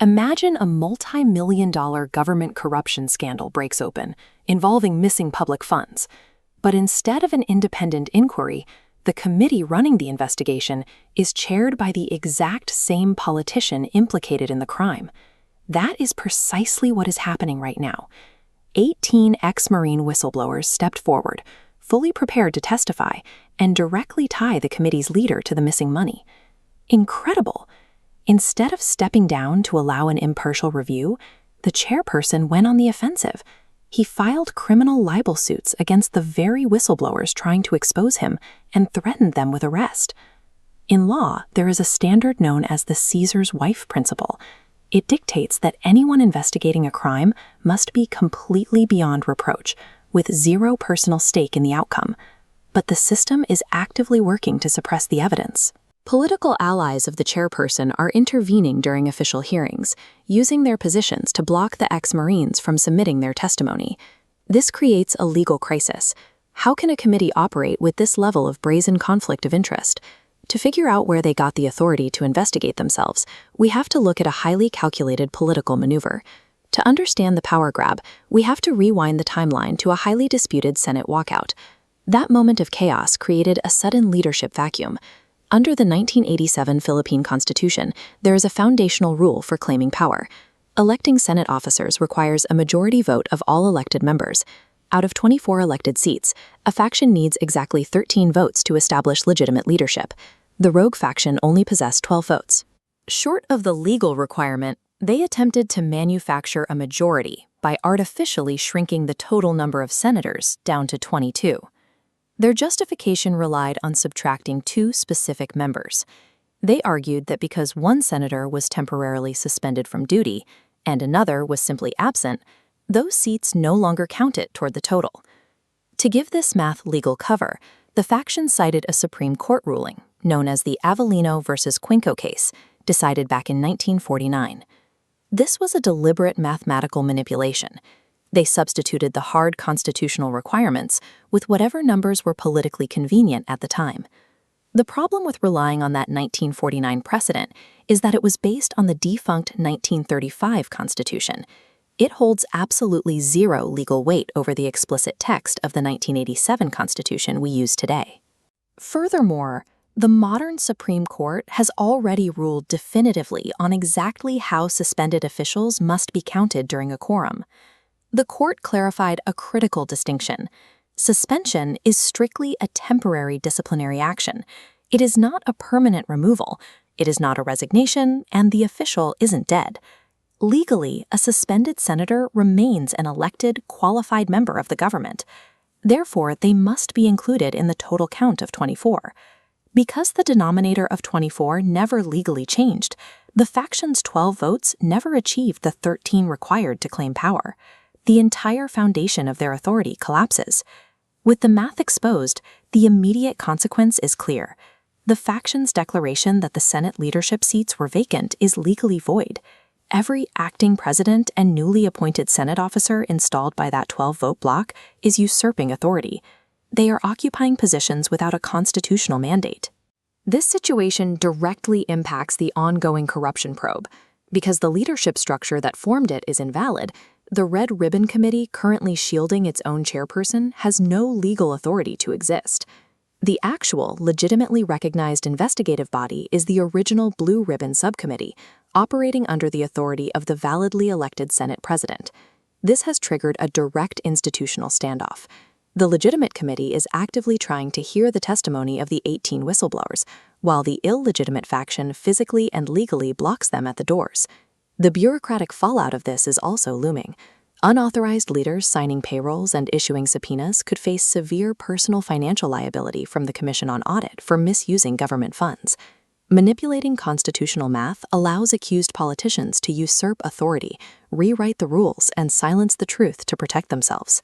Imagine a multi-million-dollar government corruption scandal breaks open, involving missing public funds. But instead of an independent inquiry, the committee running the investigation is chaired by the exact same politician implicated in the crime. That is precisely what is happening right now. 18 ex-Marine whistleblowers stepped forward, fully prepared to testify, and directly tie the committee's leader to the missing money. Incredible! Instead of stepping down to allow an impartial review, the chairperson went on the offensive. He filed criminal libel suits against the very whistleblowers trying to expose him and threatened them with arrest. In law, there is a standard known as the Caesar's wife principle. It dictates that anyone investigating a crime must be completely beyond reproach, with zero personal stake in the outcome. But the system is actively working to suppress the evidence. Political allies of the chairperson are intervening during official hearings, using their positions to block the ex-Marines from submitting their testimony. This creates a legal crisis. How can a committee operate with this level of brazen conflict of interest? To figure out where they got the authority to investigate themselves, we have to look at a highly calculated political maneuver. To understand the power grab, we have to rewind the timeline to a highly disputed Senate walkout. That moment of chaos created a sudden leadership vacuum. Under the 1987 Philippine Constitution, there is a foundational rule for claiming power. Electing Senate officers requires a majority vote of all elected members. Out of 24 elected seats, a faction needs exactly 13 votes to establish legitimate leadership. The rogue faction only possessed 12 votes. Short of the legal requirement, they attempted to manufacture a majority by artificially shrinking the total number of senators down to 22. Their justification relied on subtracting 2 specific members. They argued that because one senator was temporarily suspended from duty and another was simply absent, those seats no longer counted toward the total. To give this math legal cover, the faction cited a Supreme Court ruling, known as the Avellino versus Quinco case, decided back in 1949. This was a deliberate mathematical manipulation. They substituted the hard constitutional requirements with whatever numbers were politically convenient at the time. The problem with relying on that 1949 precedent is that it was based on the defunct 1935 Constitution. It holds absolutely zero legal weight over the explicit text of the 1987 Constitution we use today. Furthermore, the modern Supreme Court has already ruled definitively on exactly how suspended officials must be counted during a quorum. The court clarified a critical distinction. Suspension is strictly a temporary disciplinary action. It is not a permanent removal. It is not a resignation, and the official isn't dead. Legally, a suspended senator remains an elected, qualified member of the government. Therefore, they must be included in the total count of 24. Because the denominator of 24 never legally changed, the faction's 12 votes never achieved the 13 required to claim power. The entire foundation of their authority collapses. With the math exposed, the immediate consequence is clear. The faction's declaration that the Senate leadership seats were vacant is legally void. Every acting president and newly appointed Senate officer installed by that 12-vote bloc is usurping authority. They are occupying positions without a constitutional mandate. This situation directly impacts the ongoing corruption probe. Because the leadership structure that formed it is invalid, the Red Ribbon Committee currently shielding its own chairperson has no legal authority to exist. The actual, legitimately recognized investigative body is the original Blue Ribbon Subcommittee, operating under the authority of the validly elected Senate President. This has triggered a direct institutional standoff. The legitimate committee is actively trying to hear the testimony of the 18 whistleblowers, while the illegitimate faction physically and legally blocks them at the doors. The bureaucratic fallout of this is also looming. Unauthorized leaders signing payrolls and issuing subpoenas could face severe personal financial liability from the Commission on Audit for misusing government funds. Manipulating constitutional math allows accused politicians to usurp authority, rewrite the rules, and silence the truth to protect themselves.